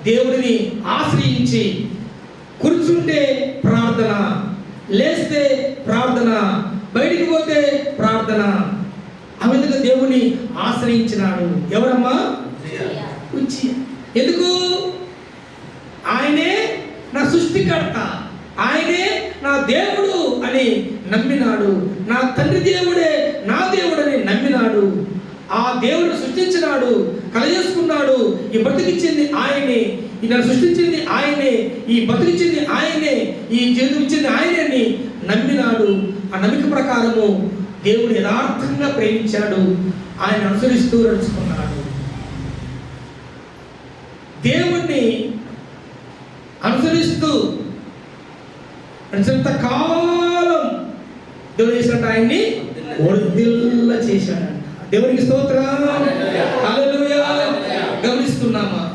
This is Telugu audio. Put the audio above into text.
దేవుడిని ఆశ్రయించి కూర్చుంటే ప్రార్థన, లేస్తే ప్రార్థన, బయటికి పోతే ప్రార్థన. ఆ విధంగా దేవుని ఆశ్రయించినాడు. ఎవరమ్మా? ఉజ్జియా. ఎందుకు? ఆయనే నా సృష్టికర్త, ఆయనే నా దేవుడు అని నమ్మినాడు. నా తండ్రి దేవుడే నా దేవుడని నమ్మినాడు. ఆ దేవుడు సృష్టించినాడు, కలగజేసుకున్నాడు. ఈ బతికిచ్చింది ఆయనే, నన్ను సృష్టించింది ఆయనే, ఈ బతికిచ్చింది ఆయనే, ఈ జీవితం ఇచ్చింది ఆయనే అని నమ్మినాడు. ఆ నమ్మిక ప్రకారము దేవుడు యథార్థంగా ప్రేమించాడు. ఆయన అనుసరిస్తూ నడుచుకున్నాడు. దేవుణ్ణి అనుసరిస్తూ అంత కాలం దేవుడు చేసినట్టు ఆయన్ని వర్ధిల్ల చేశాడంట. దేవునికి స్తోత్రం. హల్లెలూయా. గమనిస్తున్నామా?